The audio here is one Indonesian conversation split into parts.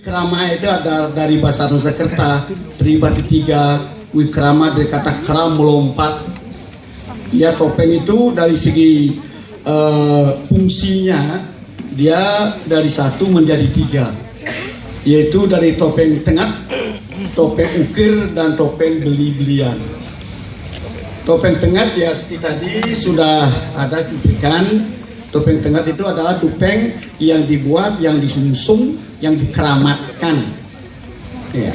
Wikrama itu ada dari bahasa Sanskerta, terlibat tiga. Wikrama dari kata kram, melompat. Ya, topeng itu dari segi fungsinya dia dari satu menjadi tiga, yaitu dari topeng tengah, topeng ukir, dan topeng beli-belian. Topeng tengah ya seperti tadi sudah ada cuplikan. Topeng tengah itu adalah topeng yang dibuat, yang disungsung, yang dikeramatkan. Ya.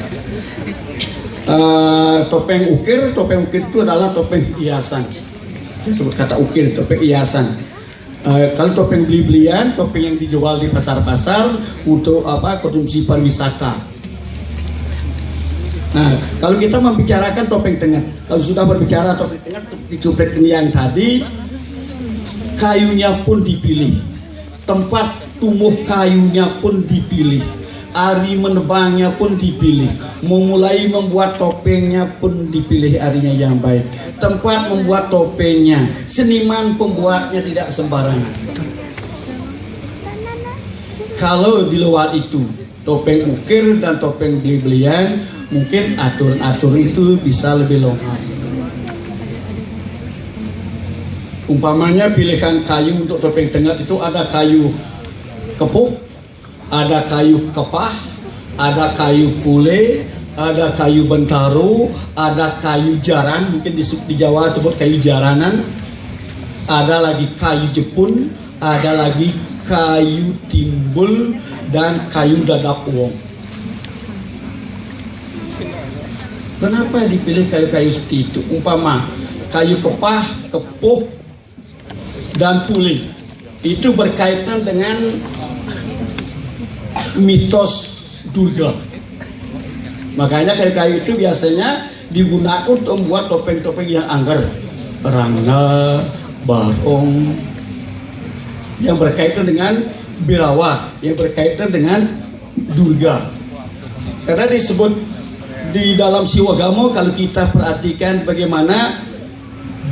Topeng ukir itu adalah topeng hiasan. Saya sebut kata ukir, topeng hiasan. Kalau topeng beli-belian, topeng yang dijual di pasar-pasar untuk konsumsi pariwisata. Nah, kalau kita membicarakan topeng tengah, kalau sudah berbicara topeng tengah seperti cuplikan yang tadi, kayunya pun dipilih, tempat tumbuh kayunya pun dipilih, hari menebangnya pun dipilih, memulai membuat topengnya pun dipilih harinya yang baik, tempat membuat topengnya, seniman pembuatnya tidak sembarangan. Kalau di luar itu topeng ukir dan topeng beli-belian, mungkin aturan-aturan itu bisa lebih longgar. Umpamanya pilihan kayu untuk topeng tengah itu ada kayu kepuh, ada kayu kepah, ada kayu pule, ada kayu bentaro, ada kayu jaran, mungkin di Jawa sebut kayu jaranan, ada lagi kayu jepun, ada lagi kayu timbul, dan kayu dadap wong. Kenapa dipilih kayu-kayu seperti itu? Umpama kayu kepah, kepuh, dan pule itu berkaitan dengan mitos Durga. Makanya kayu-kayu itu biasanya digunakan untuk membuat topeng-topeng yang angker, rangga, barong, yang berkaitan dengan Birawa, yang berkaitan dengan Durga. Karena disebut di dalam Siwagamo, kalau kita perhatikan bagaimana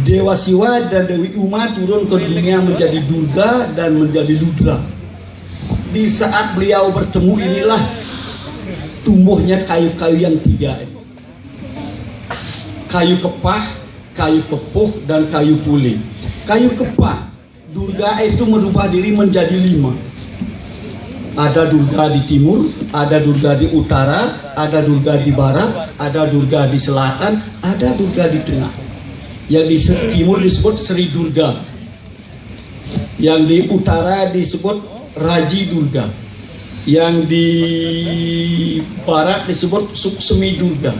Dewa Siwa dan Dewi Uma turun ke dunia menjadi Durga dan menjadi Ludra. Di saat beliau bertemu inilah tumbuhnya kayu-kayu yang tiga, kayu kepah, kayu kepuh, dan kayu pule. Kayu kepah, Durga itu merubah diri menjadi 5. Ada Durga di timur, ada Durga di utara, ada Durga di barat, ada Durga di selatan, ada Durga di tengah. Yang di timur disebut Sri Durga, yang di utara disebut Raji Durga, yang di barat disebut Suksemi Durga,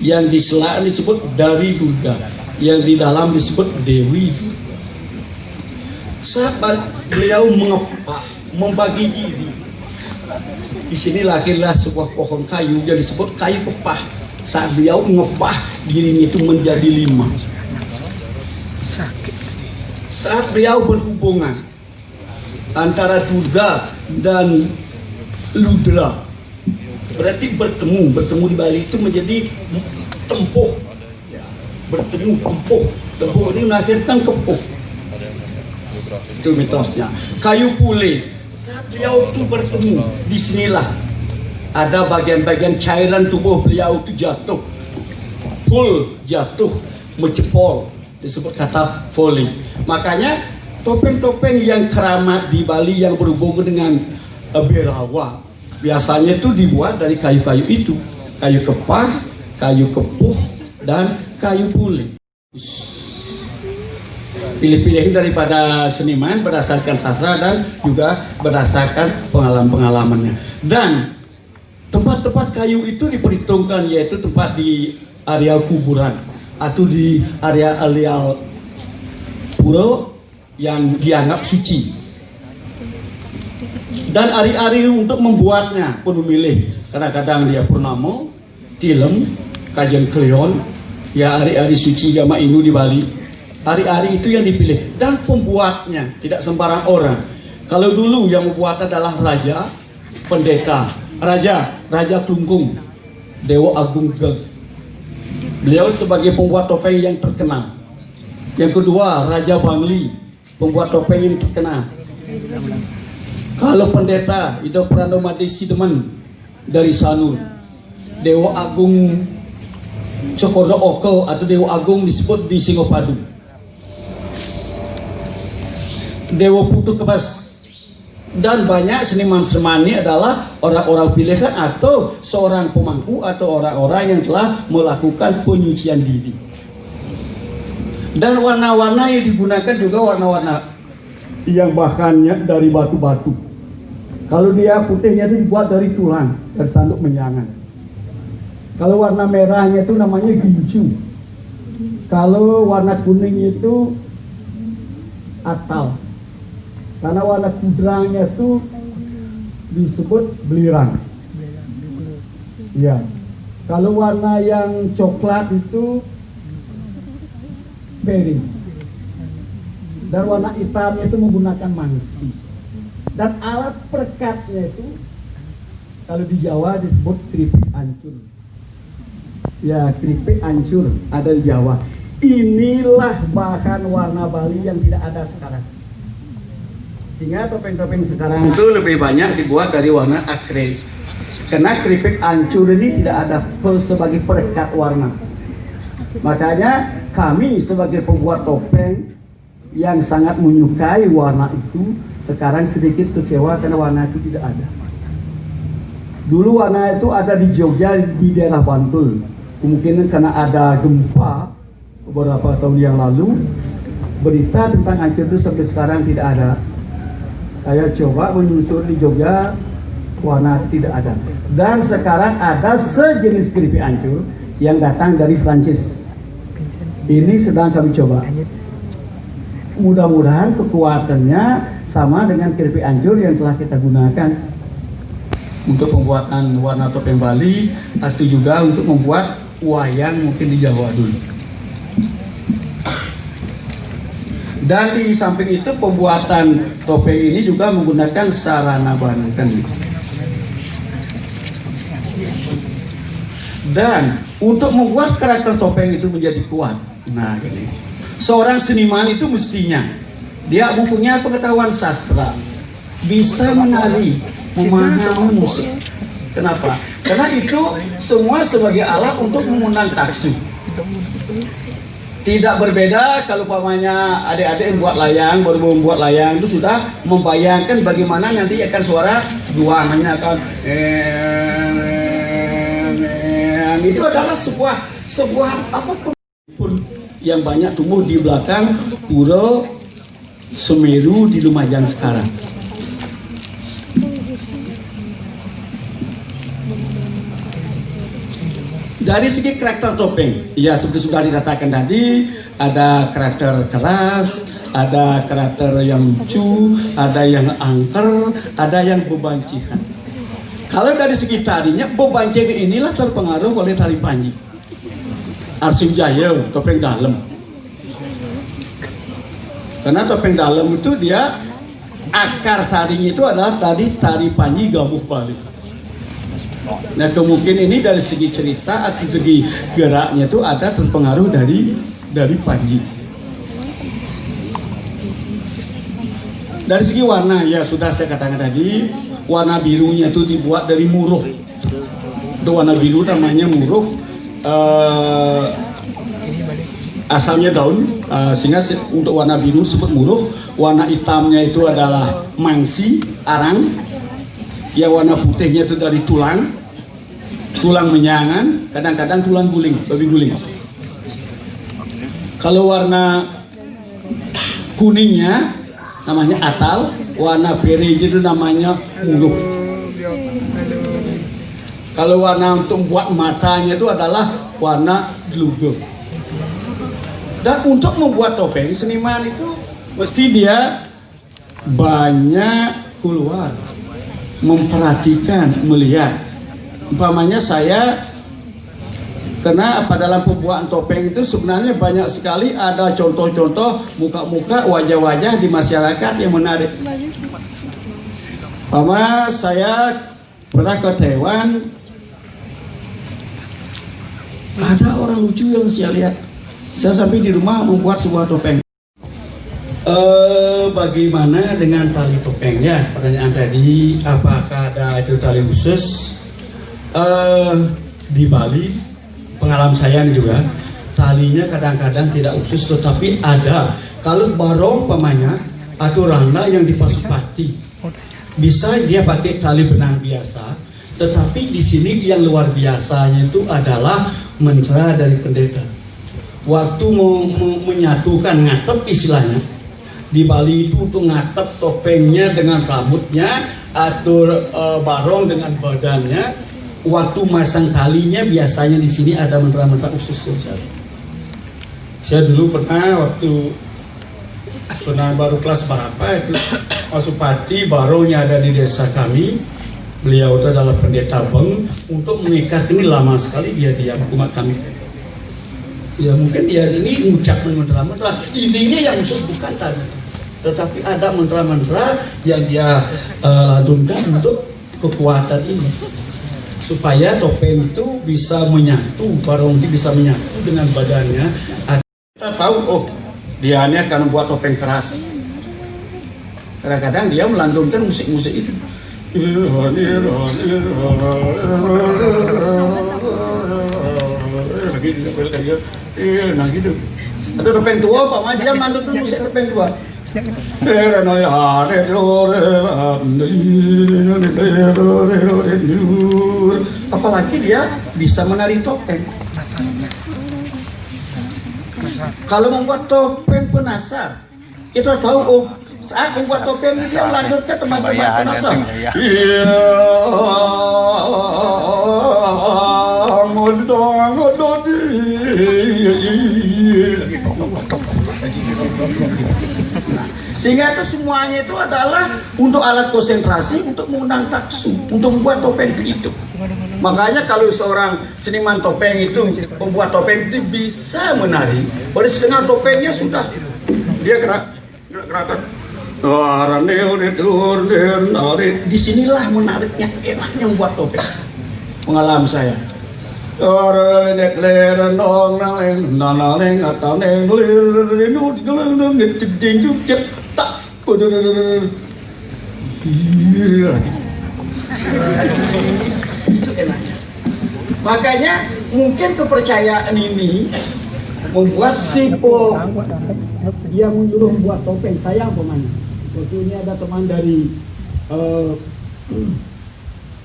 yang di selatan disebut Dari Durga, yang di dalam disebut Dewi Durga. Saat beliau mengepah, membagi diri, di sini lahirlah sebuah pohon kayu yang disebut kayu kepah. Saat beliau mengepah dirinya itu menjadi 5. Saat beliau berhubungan antara Durga dan Ludra, berarti bertemu di Bali itu menjadi tempuh, bertemu tempuh ini melahirkan kepuh. Itu mitosnya. Kayu pule, saat beliau itu bertemu, disinilah ada bagian-bagian cairan tubuh beliau itu jatuh, full jatuh, mencepol, disebut kata falling. Makanya topeng-topeng yang keramat di Bali yang berhubungan dengan Birawa biasanya itu dibuat dari kayu-kayu itu, kayu kepah, kayu kepuh, dan kayu pule. Pilih-pilih daripada seniman berdasarkan sastra dan juga berdasarkan pengalaman-pengalamannya. Dan tempat-tempat kayu itu diperhitungkan, yaitu tempat di areal kuburan atau di areal pura yang dianggap suci. Dan hari-hari untuk membuatnya pun memilih. Kadang-kadang dia purnama, tilem, kajian kleon, ya hari-hari suci Jama Inu di Bali. Hari-hari itu yang dipilih, dan pembuatnya tidak sembarang orang. Kalau dulu yang membuat adalah raja, pendeta, Raja Klungkung, Dewa Agung Gel. Beliau sebagai pembuat topeng yang terkenal. Yang kedua, Raja Bangli, pembuat topeng yang terkenal. Kalau pendeta, itu Pranoma Desidemen, dari Sanur. Dewa Agung Cokordo Oko atau Dewa Agung disebut di Singopadu. Dewa Putu Kebas. Dan banyak seniman semani adalah orang-orang pilihan atau seorang pemangku atau orang-orang yang telah melakukan penyucian diri. Dan warna-warna yang digunakan juga warna-warna yang bahannya dari batu-batu. Kalau dia putihnya itu dibuat dari tulang, dari tanduk menyangan. Kalau warna merahnya itu namanya gincu. Kalau warna kuning itu atal. Karena warna kudrangnya itu disebut belirang. Ya. Kalau warna yang coklat itu bering. Dan warna hitamnya itu menggunakan mangsi. Dan alat perekatnya itu kalau di Jawa disebut keripik ancur. Ya, keripik ancur ada di Jawa. Inilah bahan warna Bali yang tidak ada sekarang. Sehingga topeng-topeng sekarang itu lebih banyak dibuat dari warna akrilik. Karena keripik ancur ini tidak ada sebagai perekat warna. Makanya kami sebagai pembuat topeng yang sangat menyukai warna itu, sekarang sedikit kecewa karena warna itu tidak ada. Dulu warna itu ada di Jogja, di daerah Bantul. Kemungkinan karena ada gempa beberapa tahun yang lalu, berita tentang ancur itu sampai sekarang tidak ada. Saya coba menyusur di Jogja, warna tidak ada. Dan sekarang ada sejenis keripik ancur yang datang dari Prancis. Ini sedang kami coba. Mudah-mudahan kekuatannya sama dengan keripik ancur yang telah kita gunakan untuk pembuatan warna topeng Bali, atau juga untuk membuat wayang mungkin di Jawa dulu. Dan di samping itu pembuatan topeng ini juga menggunakan sarana banten. Dan untuk membuat karakter topeng itu menjadi kuat, nah ini seorang seniman itu mestinya dia mempunyai pengetahuan sastra, bisa menari, memahami musik. Kenapa? Karena itu semua sebagai alat untuk mengundang taksu. Tidak berbeda kalau pamannya adik-adik yang buat layang, baru membuat layang itu sudah membayangkan bagaimana nanti akan suara duangannya akan itu adalah sebuah apapun yang banyak tumbuh di belakang Pura Semeru di Lumajang sekarang. Dari segi karakter topeng, ya seperti sudah dikatakan tadi, ada karakter keras, ada karakter yang lucu, ada yang angker, ada yang bebancikan. Kalau dari segi tarinya, bebancikan inilah terpengaruh oleh tari Panji. Arsim Jaya, topeng dalam. Karena topeng dalam itu dia, akar tarinya itu adalah tari Panji Gamuh Bali. Nah kemungkinan ini dari segi cerita atau segi geraknya itu ada terpengaruh dari Panji. Dari segi warna ya sudah saya katakan tadi, warna birunya itu dibuat dari muruh. Itu warna biru namanya muruh, asalnya daun, sehingga untuk warna biru disebut muruh. Warna hitamnya itu adalah mangsi, arang. Ya warna putihnya itu dari tulang menyangan, kadang-kadang tulang guling, babi guling. Kalau warna kuningnya namanya atal, warna beige itu namanya muruh. Kalau warna untuk buat matanya itu adalah warna dlugo. Dan untuk membuat topeng, seniman itu mesti dia banyak keluar, memperhatikan, melihat. Umpamanya saya, karena apa dalam pembuatan topeng itu sebenarnya banyak sekali ada contoh-contoh muka-muka, wajah-wajah di masyarakat yang menarik. Umpama saya pernah ke Taiwan, ada orang lucu yang saya lihat. Saya sampai di rumah membuat sebuah topeng. Bagaimana dengan tali topengnya? Pertanyaan tadi, apakah ada itu tali khusus Di Bali pengalaman saya juga talinya kadang-kadang tidak usus, tetapi ada. Kalau barong pamanya atau rana yang dipasupati bisa dia pakai tali benang biasa, tetapi di sini yang luar biasanya itu adalah mantra dari pendeta. Waktu menyatukan ngatep istilahnya di Bali itu tuh ngatep topengnya dengan rambutnya atau barong dengan badannya. Waktu masang talinya biasanya di sini ada mantra-mantra khusus sekali. Saya dulu pernah waktu baru kelas berapa itu Pasupati barongnya ada di desa kami. Beliau itu adalah pendeta Beng. Untuk mengikat ini lama sekali dia diam umat kami. Ya mungkin dia ini mengucap mantra-mantra. Ininya yang khusus bukan tadi, tetapi ada mantra-mantra yang dia lantunkan untuk kekuatan ini, supaya topeng itu bisa menyatu, barong itu bisa menyatu dengan badannya. Kita tahu, oh dia ini akan membuat topeng keras. Kadang-kadang dia melantunkan musik-musik itu. Nah gitu. Ada topeng tua, Pak Mah dia melantunkan musik topeng tua. Apalagi dia bisa menari topeng. Kalau membuat topeng penasar, kita tahu oh saat membuat topeng ini dia melanjutkan teman-teman penasar. Sehingga itu semuanya itu adalah untuk alat konsentrasi, untuk mengundang taksu, untuk membuat topeng itu. Makanya kalau seorang seniman topeng itu membuat topeng itu bisa menari, pada setengah topengnya sudah dia gerakan. Disinilah menariknya, enaknya membuat topeng. Pengalaman saya. Itu enaknya. Makanya mungkin kepercayaan ini membuat si dia menyuruh membuat topeng. Saya pemanya. Waktu ini ada teman dari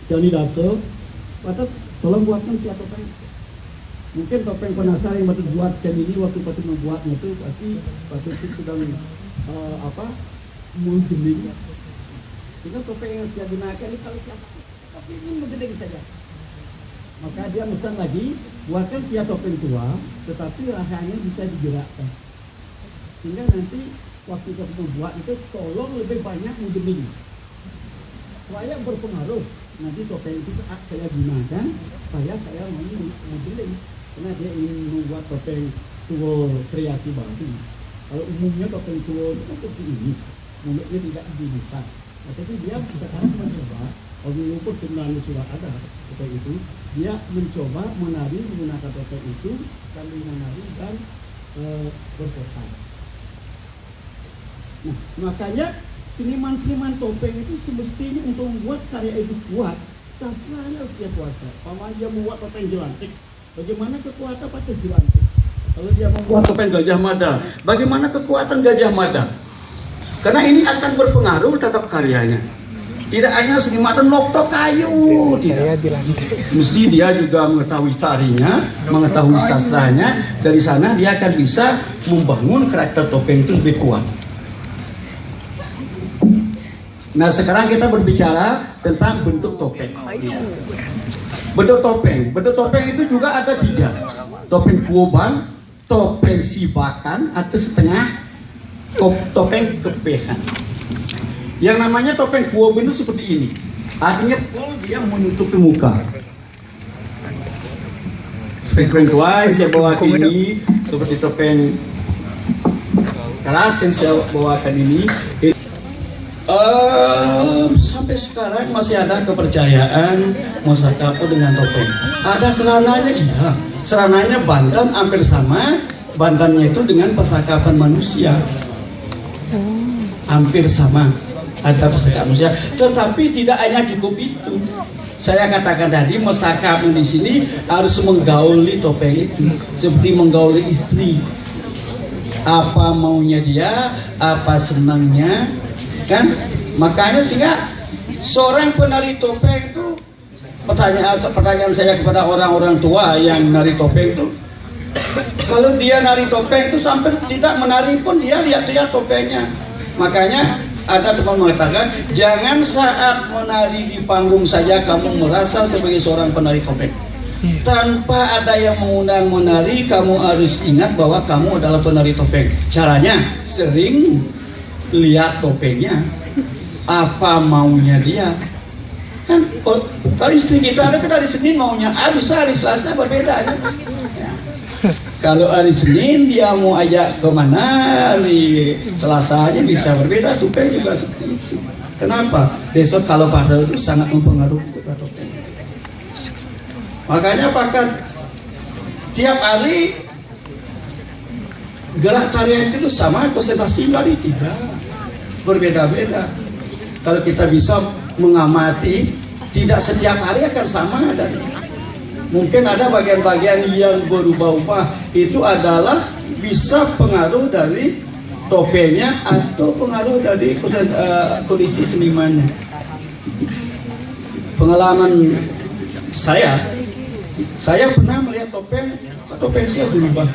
Jani Daso, kata tolong buatkan si topeng. Mungkin topeng penasar yang Patut buatkan ini waktu Patut membuatnya itu pasti Patut sedang menggeling. Sehingga topeng yang saya gunakan ini kalau siapa, tapi ini menggeling saja. Maka dia pesan lagi, buatkan si topeng tua, tetapi rahangnya bisa digerakkan. Sehingga nanti waktu kita membuat itu tolong lebih banyak menggeling. Supaya berpengaruh. Nanti topeng itu saya gunakan, saya mau menggeling. Karena dia ingin membuat topeng tua kreasi baru. Kalau umumnya topeng tua itu seperti ini, mulutnya tidak dibuka. Tapi dia sekarang mencoba, kalau ngumpul sebenarnya sudah ada topeng itu, dia mencoba menari menggunakan topeng itu, sambil menari dan berfoto. Nah, makanya seniman-seniman topeng itu semestinya untuk membuat karya itu kuat, sastranya harus dia kuasa. Paman dia membuat topeng jelantik, bagaimana kekuatan pakai jelantik? Kalau dia membuat topeng Gajah Mada, bagaimana kekuatan Gajah Mada? Karena ini akan berpengaruh terhadap karyanya. Tidak hanya seniman nokto kayu, tidak. Mesti dia juga mengetahui tarinya, mengetahui sastranya. Dari sana dia akan bisa membangun karakter topeng itu lebih kuat. Nah sekarang kita berbicara tentang bentuk topeng. Bentuk topeng itu juga ada 3. Topeng kuoban, topeng sibakan, atau setengah topeng kepehan. Yang namanya topeng kuoban itu seperti ini. Artinya full dia menutupi muka. Topeng tua yang saya bawakan ini seperti topeng keras yang saya bawakan ini. Sampai sekarang masih ada kepercayaan Mosakampo dengan topeng. Ada serananya, iya. Serananya Banten hampir sama. Bantennya itu dengan persakapan manusia. Hampir sama. Ada persakapan manusia. Tetapi tidak hanya cukup itu. Saya katakan tadi, masa kamu di sini harus menggauli topeng itu seperti menggauli istri. Apa maunya dia, apa senangnya, kan? Makanya sehingga seorang penari topeng itu, pertanyaan saya kepada orang-orang tua yang nari topeng itu, kalau dia nari topeng itu sampai tidak menari pun dia lihat-lihat topengnya. Makanya ada teman mengatakan, jangan saat menari di panggung saja kamu merasa sebagai seorang penari topeng. Tanpa ada yang mengundang menari, kamu harus ingat bahwa kamu adalah penari topeng. Caranya, sering lihat topengnya, apa maunya dia. Kan, kalau istri kita ada kan hari Senin maunya A, bisa hari Selasa berbeda. Ya. Kalau hari Senin dia mau ajak kemana, hari Selasa aja bisa berbeda. Topeng juga seperti itu. Kenapa? Besok kalau pada itu sangat mempengaruhi juga topeng. Makanya apakah tiap hari gerak tarian itu sama konsentrasi tadi? Tidak, berbeda-beda. Kalau kita bisa mengamati, tidak setiap hari akan sama. Dan mungkin ada bagian-bagian yang berubah-ubah, itu adalah bisa pengaruh dari topengnya atau pengaruh dari kondisi senimannya. Pengalaman saya pernah melihat topeng saya berubah.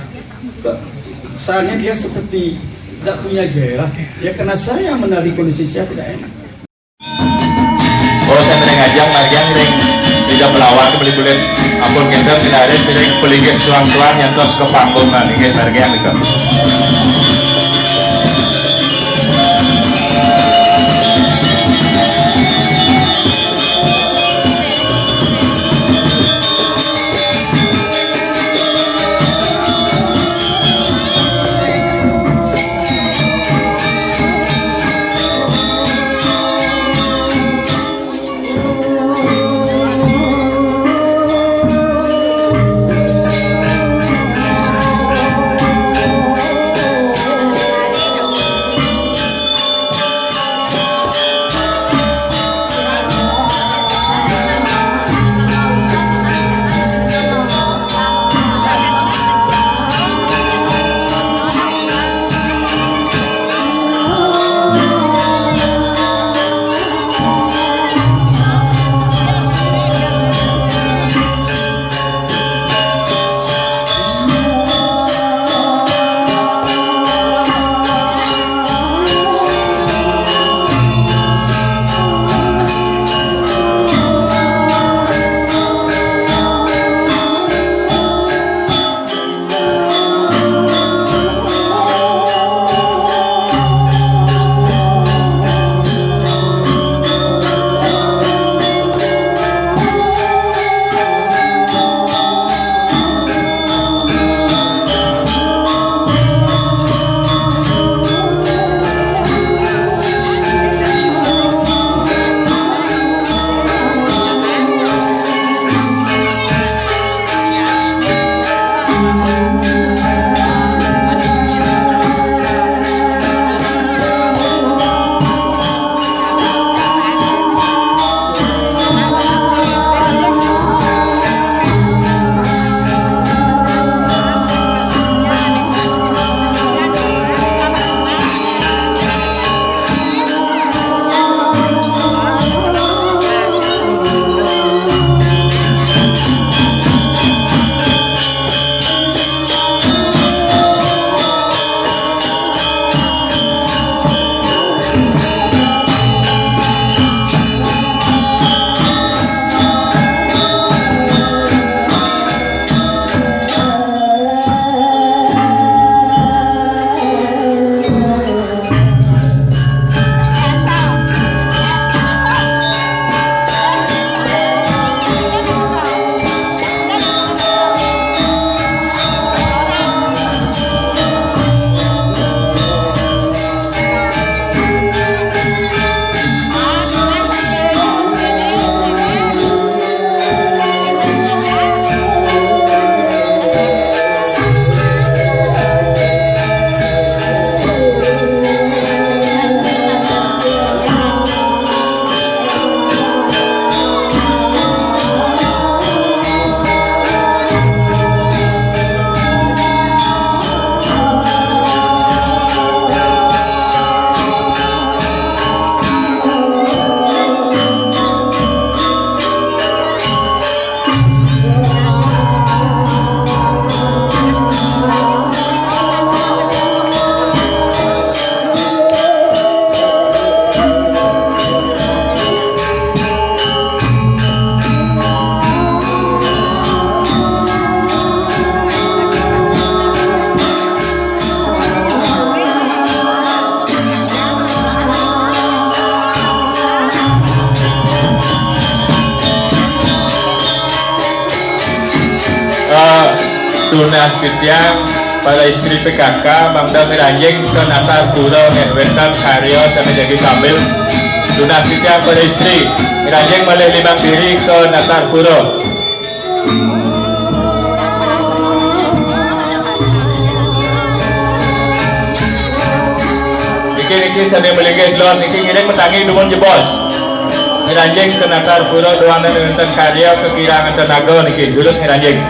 Kesannya dia seperti tidak punya gairah. Ya karena saya menari kondisi saya tidak enak. Oh, saya sering ngajak margian sering tidak pelawak beli bulan ampun kita tidak ada sering beli suang-suang yang terus ke panggung nanti ke margian itu. Dunas Tiang para istri PKK Bangda Miranjing ke Natar Pura Ngehwetan Karyo dan menjadi sambil Dunas Tiang para istri Miranjing malih limang diri ke Natar Pura. Niki sani meligit lon niki ngiring metangi dumun jebos Miranjing ke Natar Pura doang dan enten karya kekirangan tenaga niki dulus Miranjing